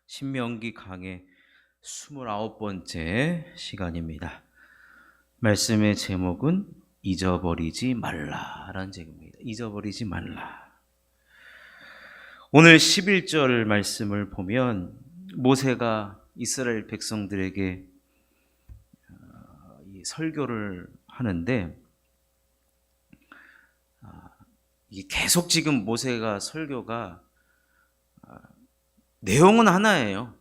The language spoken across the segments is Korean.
신명기 강의 29번째 시간입니다. 말씀의 제목은 잊어버리지 말라라는 제목입니다. 잊어버리지 말라. 오늘 11절 말씀을 보면 모세가 이스라엘 백성들에게 이 설교를 하는데 이게 계속 지금 모세가 설교가 내용은 하나예요.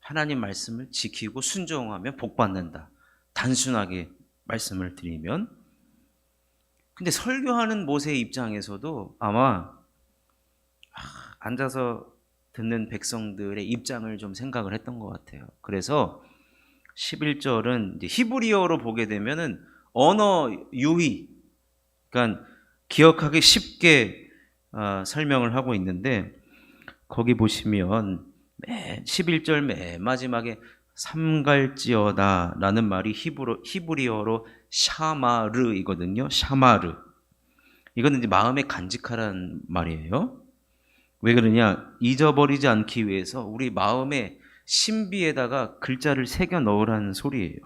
하나님 말씀을 지키고 순종하면 복받는다. 단순하게 말씀을 드리면. 근데 설교하는 모세의 입장에서도 아마 앉아서 듣는 백성들의 입장을 좀 생각을 했던 것 같아요. 그래서 11절은 이제 히브리어로 보게 되면은 언어 유희, 그러니까 기억하기 쉽게 설명을 하고 있는데, 거기 보시면 11절 맨 마지막에 삼갈지어다 라는 말이 히브리어로 샤마르이거든요. 샤마르. 이거는 이제 마음에 간직하라는 말이에요. 왜 그러냐? 잊어버리지 않기 위해서 우리 마음의 신비에다가 글자를 새겨 넣으라는 소리예요.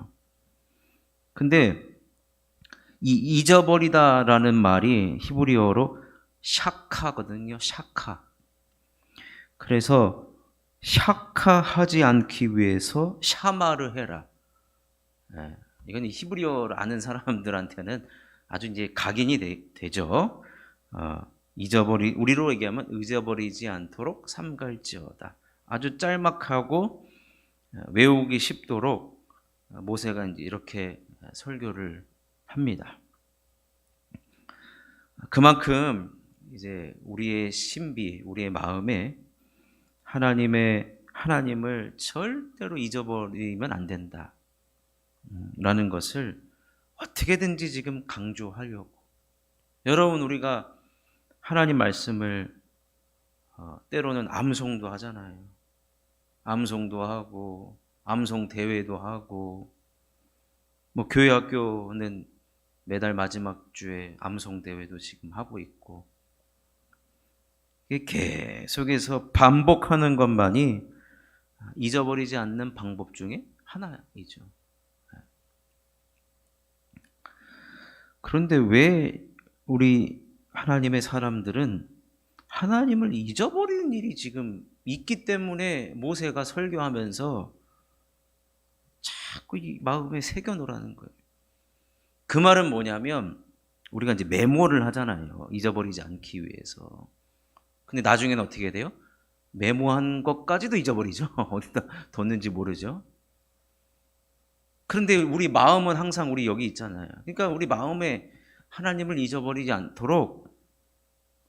근데 이 잊어버리다라는 말이 히브리어로 샤카거든요. 샤카. 그래서 샤카하지 않기 위해서 샤마를 해라. 이건 히브리어를 아는 사람들한테는 아주 이제 각인이 되죠. 우리로 얘기하면 잊어버리지 않도록 삼갈지어다. 아주 짤막하고 외우기 쉽도록 모세가 이제 이렇게 설교를 합니다. 그만큼 이제 우리의 신비, 우리의 마음에 하나님을 절대로 잊어버리면 안 된다 라는 것을 어떻게든지 지금 강조하려고. 여러분, 우리가 하나님 말씀을 때로는 암송도 하잖아요. 암송도 하고 암송 대회도 하고, 뭐 교회 학교는 매달 마지막 주에 암송 대회도 지금 하고 있고, 계속해서 반복하는 것만이 잊어버리지 않는 방법 중에 하나이죠. 그런데 왜 우리 하나님의 사람들은 하나님을 잊어버리는 일이 지금 있기 때문에 모세가 설교하면서 자꾸 이 마음에 새겨놓으라는 거예요. 그 말은 뭐냐면, 우리가 이제 메모를 하잖아요. 잊어버리지 않기 위해서. 근데 나중에는 어떻게 돼요? 메모한 것까지도 잊어버리죠. 어디다 뒀는지 모르죠. 그런데 우리 마음은 항상 우리 여기 있잖아요. 그러니까 우리 마음에 하나님을 잊어버리지 않도록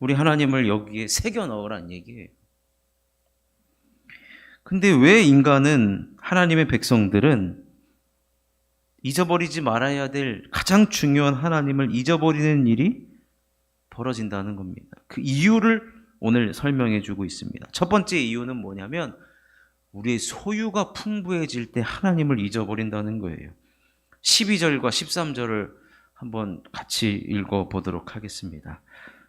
우리 하나님을 여기에 새겨 넣으라는 얘기예요. 근데 왜 인간은, 하나님의 백성들은 잊어버리지 말아야 될 가장 중요한 하나님을 잊어버리는 일이 벌어진다는 겁니다. 그 이유를 오늘 설명해 주고 있습니다. 첫 번째 이유는 뭐냐면, 우리의 소유가 풍부해질 때 하나님을 잊어버린다는 거예요. 12절과 13절을 한번 같이 읽어보도록 하겠습니다.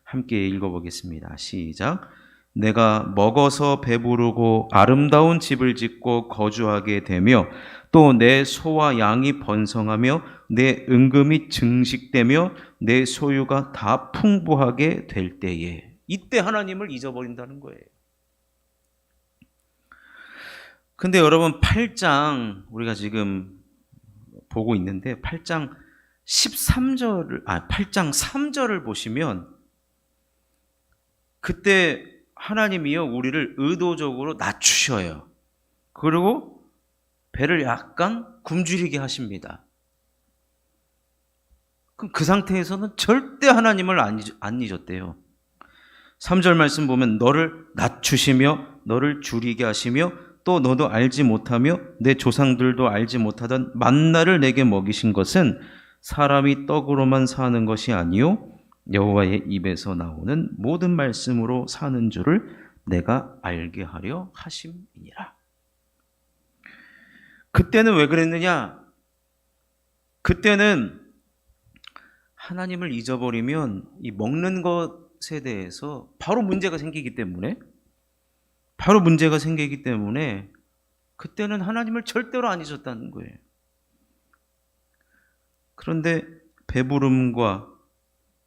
함께 읽어보겠습니다. 시작. 내가 먹어서 배부르고 아름다운 집을 짓고 거주하게 되며, 또 내 소와 양이 번성하며 내 은금이 증식되며 내 소유가 다 풍부하게 될 때에, 이때 하나님을 잊어버린다는 거예요. 근데 여러분, 8장 우리가 지금 보고 있는데 8장 3절을 보시면, 그때 하나님이요 우리를 의도적으로 낮추셔요. 그리고 배를 약간 굶주리게 하십니다. 그럼 그 상태에서는 절대 하나님을 안 잊었대요. 3절 말씀 보면, 너를 낮추시며 너를 줄이게 하시며 또 너도 알지 못하며 내 조상들도 알지 못하던 만나를 내게 먹이신 것은 사람이 떡으로만 사는 것이 아니요 여호와의 입에서 나오는 모든 말씀으로 사는 줄을 내가 알게 하려 하심이니라. 그때는 왜 그랬느냐? 그때는 하나님을 잊어버리면 이 먹는 것에 대해서 바로 문제가 생기기 때문에 그때는 하나님을 절대로 안 잊었다는 거예요. 그런데 배부름과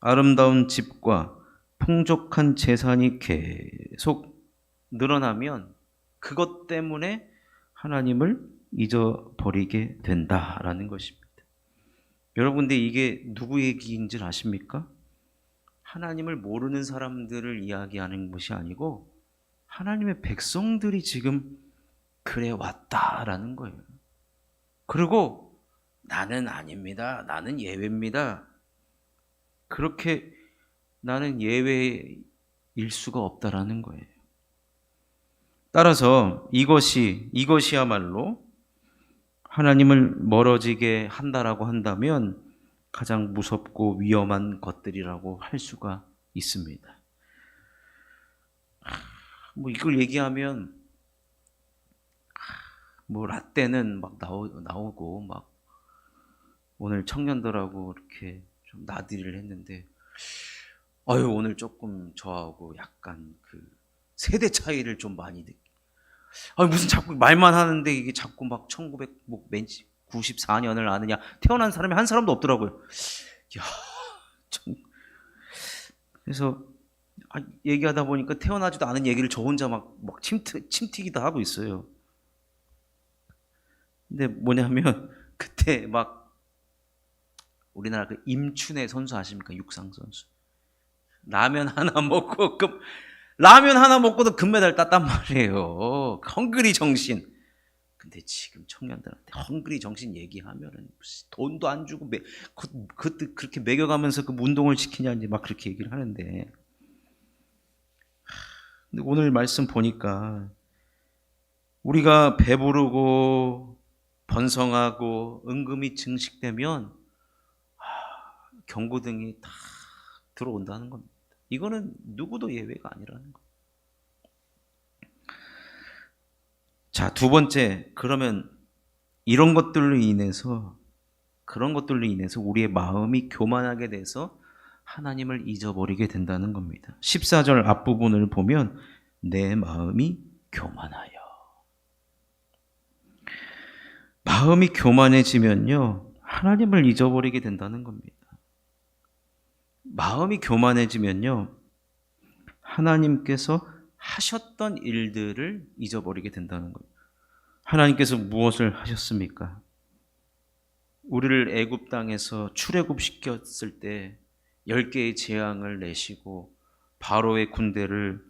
아름다운 집과 풍족한 재산이 계속 늘어나면 그것 때문에 하나님을 잊어버리게 된다라는 것입니다. 여러분, 근데 이게 누구 얘기인 줄 아십니까? 하나님을 모르는 사람들을 이야기하는 것이 아니고 하나님의 백성들이 지금 그래 왔다라는 거예요. 그리고 나는 아닙니다. 나는 예외입니다. 그렇게 나는 예외일 수가 없다라는 거예요. 따라서 이것이야말로 하나님을 멀어지게 한다라고 한다면 가장 무섭고 위험한 것들이라고 할 수가 있습니다. 뭐 이걸 얘기하면 뭐 라떼는 막 나오고 막 오늘 청년들하고 이렇게 좀 나들이를 했는데 오늘 조금 저하고 약간 그 세대 차이를 좀 많이 느끼. 무슨 자꾸 말만 하는데 이게 자꾸 막 1994년을 아느냐, 태어난 사람이 한 사람도 없더라고요. 야, 참. 그래서 얘기하다 보니까 태어나지도 않은 얘기를 저 혼자 막 침튀기도 하고 있어요. 근데 뭐냐면 그때 막 우리나라 그 임춘애 선수 아십니까? 육상 선수. 라면 하나 먹고도 금메달 땄단 말이에요. 헝그리 정신. 근데 지금 청년들한테 헝그리 정신 얘기하면은 돈도 안 주고 그것도 그렇게 먹여가면서 그 운동을 시키냐 이제 막 그렇게 얘기를 하는데. 근데 오늘 말씀 보니까 우리가 배부르고 번성하고 은금이 증식되면 경고등이 다 들어온다는 겁니다. 이거는 누구도 예외가 아니라는 거예요. 자, 두 번째, 그러면 그런 것들로 인해서 우리의 마음이 교만하게 돼서 하나님을 잊어버리게 된다는 겁니다. 14절 앞부분을 보면 내 마음이 교만하여. 마음이 교만해지면요, 하나님을 잊어버리게 된다는 겁니다. 마음이 교만해지면요, 하나님께서 하셨던 일들을 잊어버리게 된다는 거예요. 하나님께서 무엇을 하셨습니까? 우리를 애굽 땅에서 출애굽시켰을 때 10개의 재앙을 내시고 바로의 군대를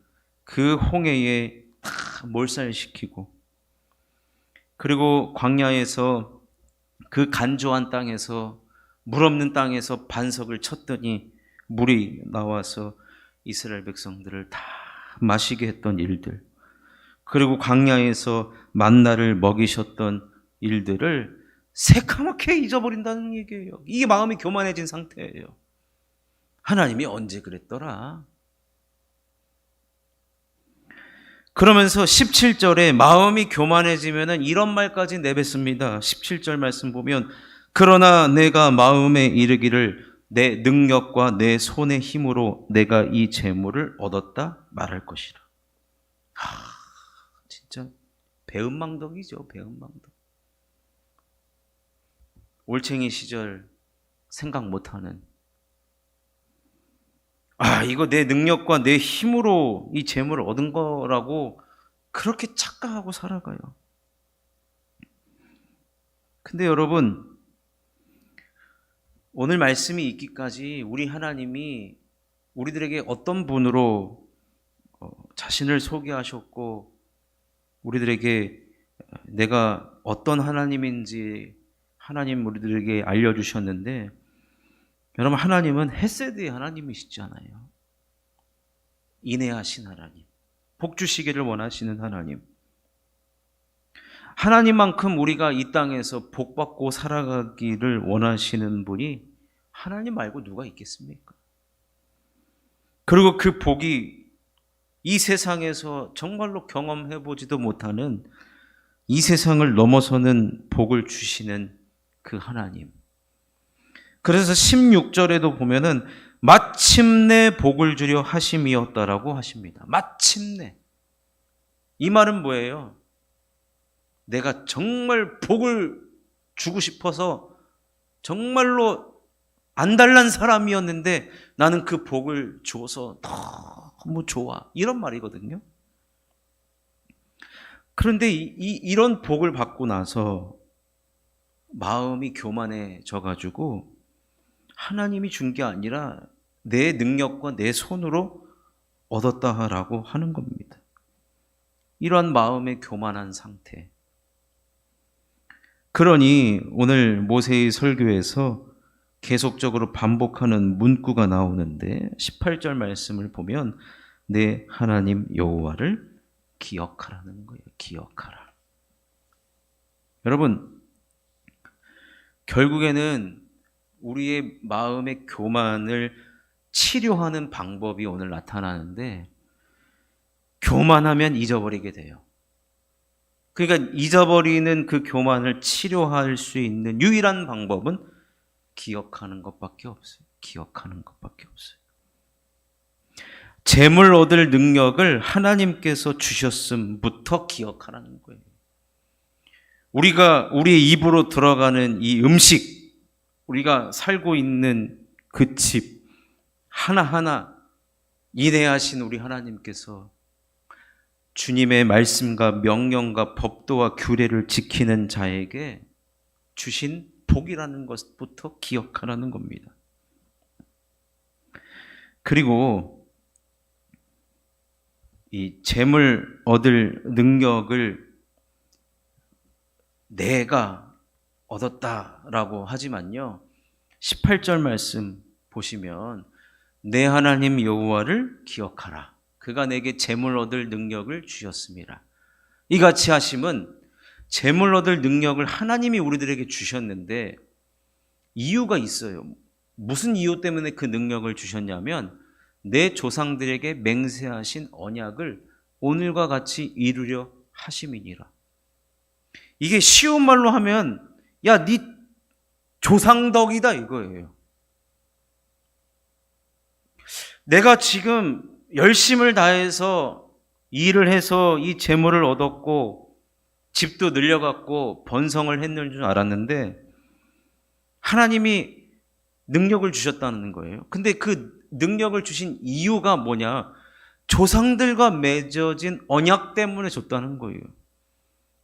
그 홍해에 다 몰살시키고, 그리고 광야에서 그 간조한 땅에서, 물 없는 땅에서 반석을 쳤더니 물이 나와서 이스라엘 백성들을 다 마시게 했던 일들, 그리고 광야에서 만나를 먹이셨던 일들을 새카맣게 잊어버린다는 얘기예요. 이게 마음이 교만해진 상태예요. 하나님이 언제 그랬더라? 그러면서 17절에 마음이 교만해지면 이런 말까지 내뱉습니다. 17절 말씀 보면 그러나 내가 마음에 이르기를 내 능력과 내 손의 힘으로 내가 이 재물을 얻었다 말할 것이라. 진짜 배은망덕이죠. 배은망덕. 올챙이 시절 생각 못하는, 이거 내 능력과 내 힘으로 이 재물을 얻은 거라고 그렇게 착각하고 살아가요. 근데 여러분, 오늘 말씀이 있기까지 우리 하나님이 우리들에게 어떤 분으로 자신을 소개하셨고 우리들에게 내가 어떤 하나님인지 하나님 우리들에게 알려주셨는데, 여러분, 하나님은 헤세드의 하나님이시잖아요. 인애하신 하나님, 복 주시기를 원하시는 하나님. 하나님만큼 우리가 이 땅에서 복받고 살아가기를 원하시는 분이 하나님 말고 누가 있겠습니까? 그리고 그 복이 이 세상에서 정말로 경험해보지도 못하는 이 세상을 넘어서는 복을 주시는 그 하나님. 그래서 16절에도 보면은 마침내 복을 주려 하심이었다라고 하십니다. 마침내. 이 말은 뭐예요? 내가 정말 복을 주고 싶어서 정말로 안달난 사람이었는데 나는 그 복을 주어서 너무 좋아. 이런 말이거든요. 그런데 이런 복을 받고 나서 마음이 교만해져 가지고 하나님이 준 게 아니라 내 능력과 내 손으로 얻었다라고 하는 겁니다. 이러한 마음의 교만한 상태. 그러니 오늘 모세의 설교에서 계속적으로 반복하는 문구가 나오는데 18절 말씀을 보면 내 하나님 여호와를 기억하라는 거예요. 기억하라. 여러분, 결국에는 우리의 마음의 교만을 치료하는 방법이 오늘 나타나는데 교만하면 잊어버리게 돼요. 그러니까 잊어버리는 그 교만을 치료할 수 있는 유일한 방법은 기억하는 것밖에 없어요. 기억하는 것밖에 없어요. 재물 얻을 능력을 하나님께서 주셨음부터 기억하라는 거예요. 우리가 우리의 입으로 들어가는 이 음식, 우리가 살고 있는 그 집 하나하나 인내하신 우리 하나님께서 주님의 말씀과 명령과 법도와 규례를 지키는 자에게 주신 복이라는 것부터 기억하라는 겁니다. 그리고 이 재물 얻을 능력을 내가 얻었다라고 하지만요, 18절 말씀 보시면 내 하나님 여호와를 기억하라. 그가 내게 재물 얻을 능력을 주셨습니다. 이같이 하심은 재물 얻을 능력을 하나님이 우리들에게 주셨는데 이유가 있어요. 무슨 이유 때문에 그 능력을 주셨냐면 내 조상들에게 맹세하신 언약을 오늘과 같이 이루려 하심이니라. 이게 쉬운 말로 하면 야, 네 조상 덕이다 이거예요. 내가 지금 열심을 다해서 일을 해서 이 재물을 얻었고 집도 늘려갖고 번성을 했는 줄 알았는데 하나님이 능력을 주셨다는 거예요. 근데 그 능력을 주신 이유가 뭐냐? 조상들과 맺어진 언약 때문에 줬다는 거예요.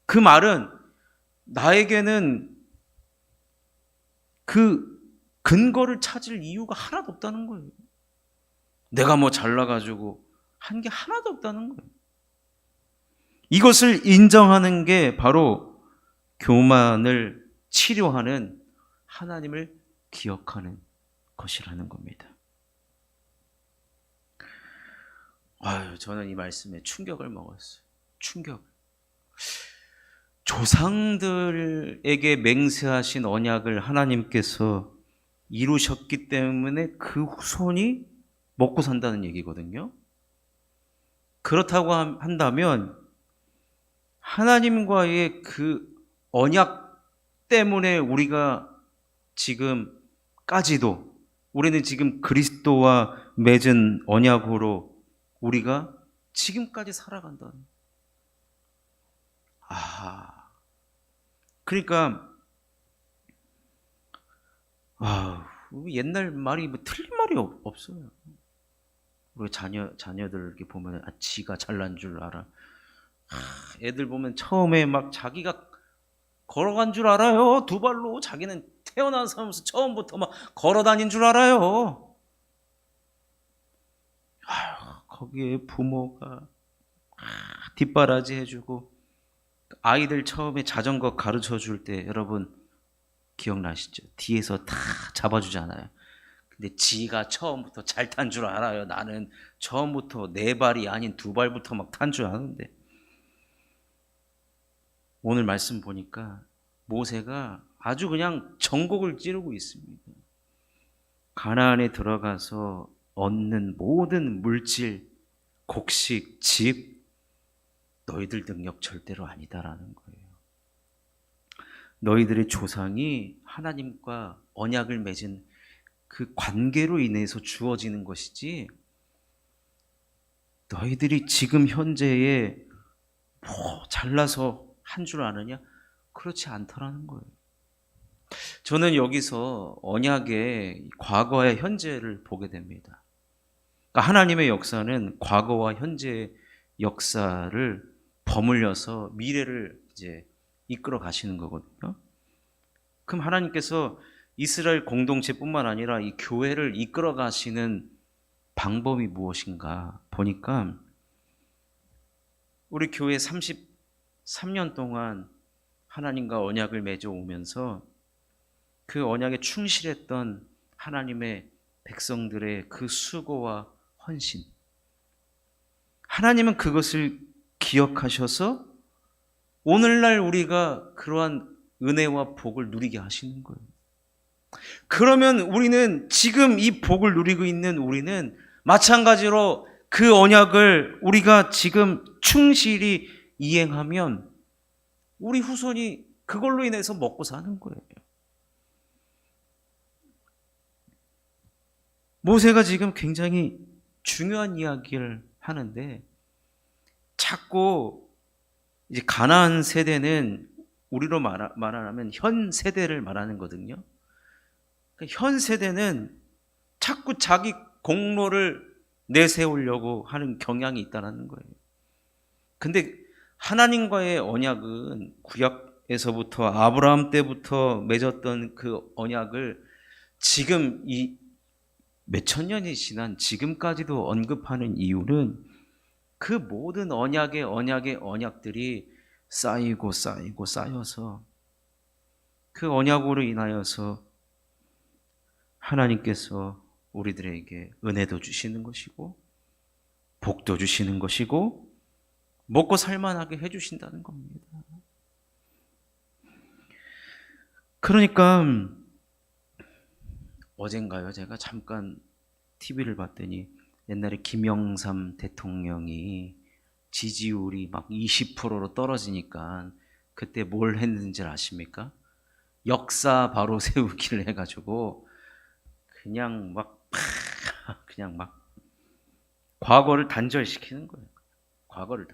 그 말은 나에게는 그 근거를 찾을 이유가 하나도 없다는 거예요. 내가 뭐 잘나가지고 한 게 하나도 없다는 거예요. 이것을 인정하는 게 바로 교만을 치료하는 하나님을 기억하는 것이라는 겁니다. 저는 이 말씀에 충격을 먹었어요. 충격. 조상들에게 맹세하신 언약을 하나님께서 이루셨기 때문에 그 후손이 먹고 산다는 얘기거든요. 그렇다고 한다면 하나님과의 그 언약 때문에 우리가 지금까지도 우리는 지금 그리스도와 맺은 언약으로 우리가 지금까지 살아간다는. 그러니까 옛날 말이 뭐 틀린 말이 없어요. 우리 자녀들 이렇게 보면 지가 잘난 줄 알아. 애들 보면 처음에 막 자기가 걸어간 줄 알아요. 두 발로. 자기는 태어나서 처음부터 막 걸어다닌 줄 알아요. 거기에 부모가 뒷바라지 해주고 아이들 처음에 자전거 가르쳐 줄 때 여러분 기억나시죠? 뒤에서 다 잡아주잖아요. 근데 지가 처음부터 잘 탄 줄 알아요. 나는 처음부터 네 발이 아닌 두 발부터 막 탄 줄 아는데. 오늘 말씀 보니까 모세가 아주 그냥 전곡을 찌르고 있습니다. 가나안에 들어가서 얻는 모든 물질, 곡식, 집, 너희들 능력 절대로 아니다라는 거예요. 너희들의 조상이 하나님과 언약을 맺은 그 관계로 인해서 주어지는 것이지 너희들이 지금 현재에 뭐 잘나서 한 줄 아느냐? 그렇지 않더라는 거예요. 저는 여기서 언약의 과거와 현재를 보게 됩니다. 그러니까 하나님의 역사는 과거와 현재의 역사를 버물려서 미래를 이제 이끌어 가시는 거거든요. 그럼 하나님께서 이스라엘 공동체뿐만 아니라 이 교회를 이끌어 가시는 방법이 무엇인가 보니까 우리 교회 33년 동안 하나님과 언약을 맺어 오면서 그 언약에 충실했던 하나님의 백성들의 그 수고와 헌신, 하나님은 그것을 기억하셔서 오늘날 우리가 그러한 은혜와 복을 누리게 하시는 거예요. 그러면 우리는 지금 이 복을 누리고 있는 우리는 마찬가지로 그 언약을 우리가 지금 충실히 이행하면 우리 후손이 그걸로 인해서 먹고 사는 거예요. 모세가 지금 굉장히 중요한 이야기를 하는데 자꾸 이제 가나안 세대는 우리로 말하면 현 세대를 말하는 거거든요. 현 세대는 자꾸 자기 공로를 내세우려고 하는 경향이 있다는 거예요. 근데 하나님과의 언약은 구약에서부터 아브라함 때부터 맺었던 그 언약을 지금 이 몇천 년이 지난 지금까지도 언급하는 이유는 그 모든 언약의 언약들이 쌓여서 그 언약으로 인하여서 하나님께서 우리들에게 은혜도 주시는 것이고 복도 주시는 것이고 먹고 살만하게 해주신다는 겁니다. 그러니까 어젠가요 제가 잠깐 TV를 봤더니 옛날에 김영삼 대통령이 지지율이 막 20%로 떨어지니까 그때 뭘 했는지 아십니까? 역사 바로 세우기를 해가지고 그냥 막 과거를 단절시키는 거예요. 과거를.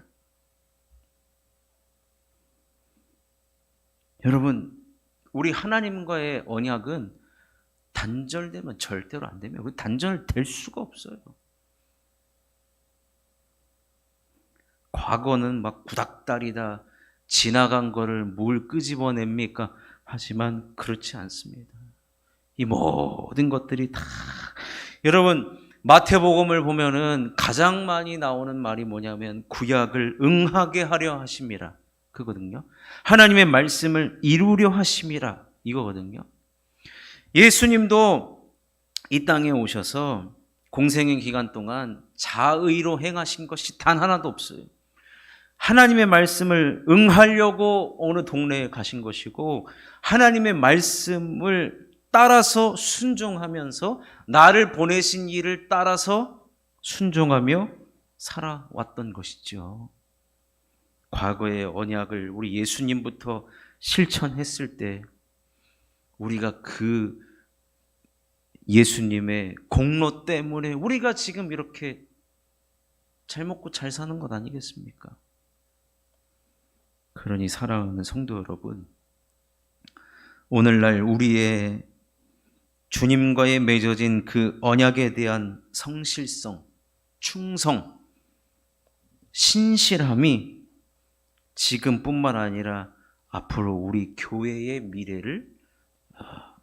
여러분, 우리 하나님과의 언약은 단절되면 절대로 안 됩니다. 단절될 수가 없어요. 과거는 막 구닥다리다 지나간 거를 뭘 끄집어냅니까? 하지만 그렇지 않습니다. 이 모든 것들이 다 여러분 마태복음을 보면은 가장 많이 나오는 말이 뭐냐면 구약을 응하게 하려 하심이라 그거든요. 하나님의 말씀을 이루려 하심이라 이거거든요. 예수님도 이 땅에 오셔서 공생의 기간 동안 자의로 행하신 것이 단 하나도 없어요. 하나님의 말씀을 응하려고 어느 동네에 가신 것이고 하나님의 말씀을 따라서 순종하면서 나를 보내신 이를 따라서 순종하며 살아왔던 것이죠. 과거의 언약을 우리 예수님부터 실천했을 때 우리가 그 예수님의 공로 때문에 우리가 지금 이렇게 잘 먹고 잘 사는 것 아니겠습니까? 그러니 사랑하는 성도 여러분, 오늘날 우리의 주님과의 맺어진 그 언약에 대한 성실성, 충성, 신실함이 지금뿐만 아니라 앞으로 우리 교회의 미래를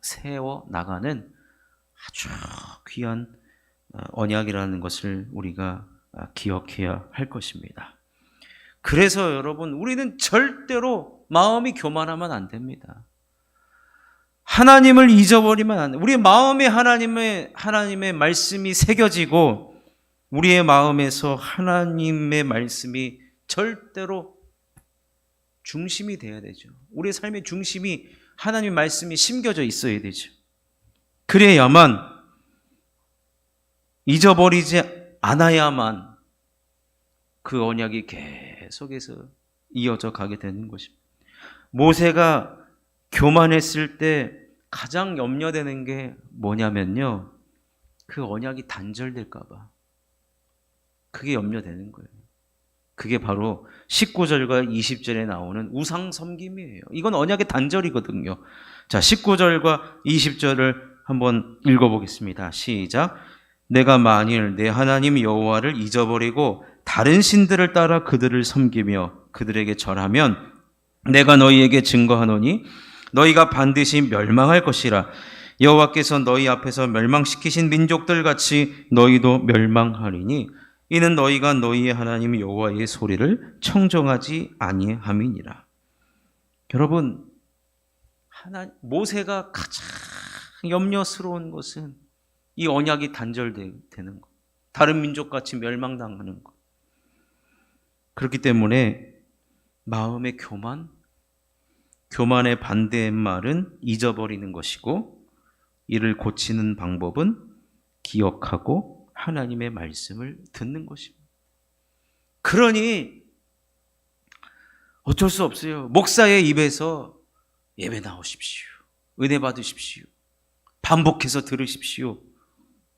세워 나가는 아주 귀한 언약이라는 것을 우리가 기억해야 할 것입니다. 그래서 여러분, 우리는 절대로 마음이 교만하면 안 됩니다. 하나님을 잊어버리면 안 돼. 우리 마음에 하나님의 말씀이 새겨지고 우리의 마음에서 하나님의 말씀이 절대로 중심이 돼야 되죠. 우리의 삶의 중심이 하나님의 말씀이 심겨져 있어야 되죠. 그래야만 잊어버리지 않아야만 그 언약이 계속해서 이어져 가게 되는 것입니다. 모세가 교만했을 때 가장 염려되는 게 뭐냐면요, 그 언약이 단절될까 봐. 그게 염려되는 거예요. 그게 바로 19절과 20절에 나오는 우상 섬김이에요. 이건 언약의 단절이거든요. 자, 19절과 20절을 한번 읽어보겠습니다. 시작. 내가 만일 내 하나님 여호와를 잊어버리고 다른 신들을 따라 그들을 섬기며 그들에게 절하면 내가 너희에게 증거하노니 너희가 반드시 멸망할 것이라. 여호와께서 너희 앞에서 멸망시키신 민족들 같이 너희도 멸망하리니 이는 너희가 너희의 하나님 여호와의 소리를 청정하지 아니함이니라. 여러분, 모세가 가장 염려스러운 것은 이 언약이 단절되는 것, 다른 민족같이 멸망당하는 것. 그렇기 때문에 마음의 교만의 반대의 말은 잊어버리는 것이고, 이를 고치는 방법은 기억하고 하나님의 말씀을 듣는 것입니다. 그러니 어쩔 수 없어요. 목사의 입에서 예배 나오십시오, 은혜 받으십시오, 반복해서 들으십시오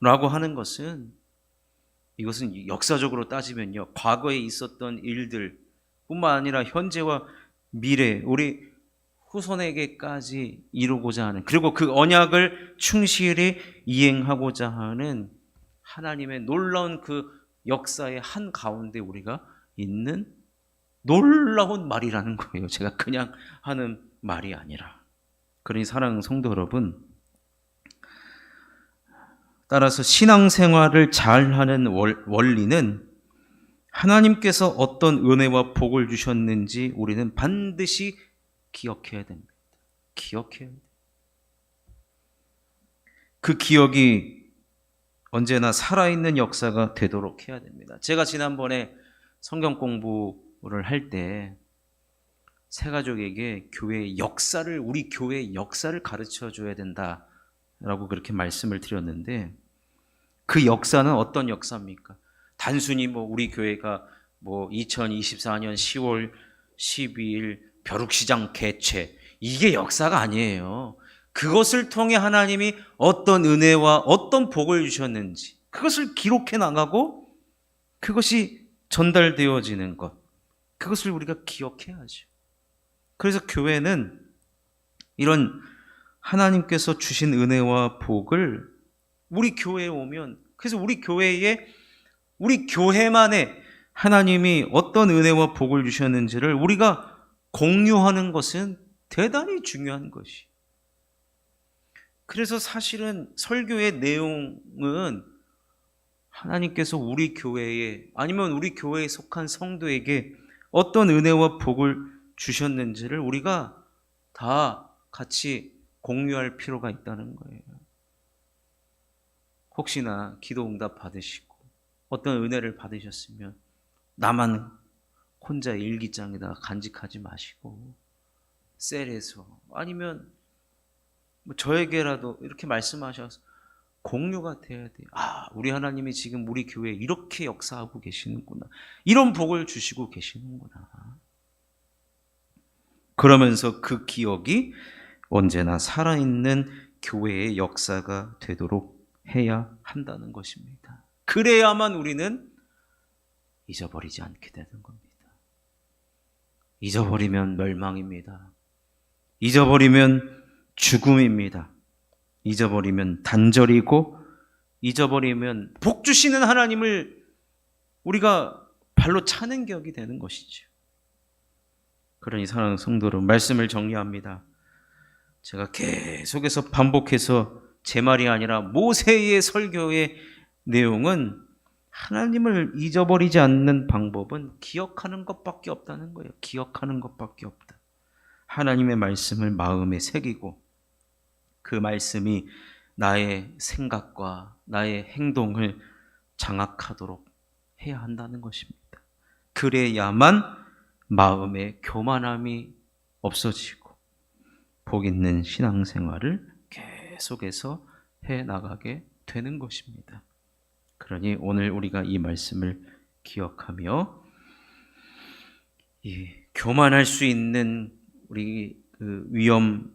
라고 하는 것은, 이것은 역사적으로 따지면요, 과거에 있었던 일들 뿐만 아니라 현재와 미래, 우리 후손에게까지 이루고자 하는, 그리고 그 언약을 충실히 이행하고자 하는 하나님의 놀라운 그 역사의 한 가운데 우리가 있는 놀라운 말이라는 거예요. 제가 그냥 하는 말이 아니라. 그러니 사랑하는 성도 여러분, 따라서 신앙생활을 잘하는 원리는 하나님께서 어떤 은혜와 복을 주셨는지 우리는 반드시 기억해야 됩니다. 기억해야 돼요. 그 기억이 언제나 살아있는 역사가 되도록 해야 됩니다. 제가 지난번에 성경 공부를 할 때 새가족에게 교회의 역사를, 우리 교회의 역사를 가르쳐 줘야 된다라고 그렇게 말씀을 드렸는데, 그 역사는 어떤 역사입니까? 단순히 우리 교회가 2024년 10월 12일 벼룩시장 개최, 이게 역사가 아니에요. 그것을 통해 하나님이 어떤 은혜와 어떤 복을 주셨는지 그것을 기록해 나가고 그것이 전달되어지는 것, 그것을 우리가 기억해야죠. 그래서 교회는 이런 하나님께서 주신 은혜와 복을 우리 교회에 오면, 그래서 우리 교회만의 하나님이 어떤 은혜와 복을 주셨는지를 우리가 공유하는 것은 대단히 중요한 것이. 그래서 사실은 설교의 내용은 하나님께서 우리 교회에, 아니면 우리 교회에 속한 성도에게 어떤 은혜와 복을 주셨는지를 우리가 다 같이 공유할 필요가 있다는 거예요. 혹시나 기도 응답 받으시고 어떤 은혜를 받으셨으면 나만 혼자 일기장에다가 간직하지 마시고 셀에서, 아니면 저에게라도 이렇게 말씀하셔서 공유가 돼야 돼요. 우리 하나님이 지금 우리 교회에 이렇게 역사하고 계시는구나, 이런 복을 주시고 계시는구나. 그러면서 그 기억이 언제나 살아있는 교회의 역사가 되도록 해야 한다는 것입니다. 그래야만 우리는 잊어버리지 않게 되는 겁니다. 잊어버리면 멸망입니다. 잊어버리면 죽음입니다. 잊어버리면 단절이고, 잊어버리면 복 주시는 하나님을 우리가 발로 차는 격이 되는 것이죠. 그러니 사랑하는 성도 여러분, 말씀을 정리합니다. 제가 계속해서 반복해서 제 말이 아니라 모세의 설교의 내용은, 하나님을 잊어버리지 않는 방법은 기억하는 것밖에 없다는 거예요. 기억하는 것밖에 없다. 하나님의 말씀을 마음에 새기고 그 말씀이 나의 생각과 나의 행동을 장악하도록 해야 한다는 것입니다. 그래야만 마음의 교만함이 없어지고 복 있는 신앙생활을 계속해서 해나가게 되는 것입니다. 그러니 오늘 우리가 이 말씀을 기억하며 교만할 수 있는 우리 그 위험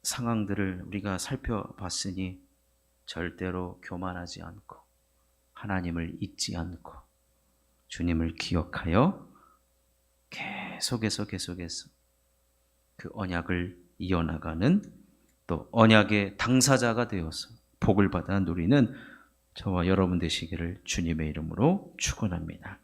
상황들을 우리가 살펴봤으니 절대로 교만하지 않고 하나님을 잊지 않고 주님을 기억하여 계속해서 그 언약을 이어나가는, 또 언약의 당사자가 되어서 복을 받아 누리는 저와 여러분 되시기를 주님의 이름으로 축원합니다.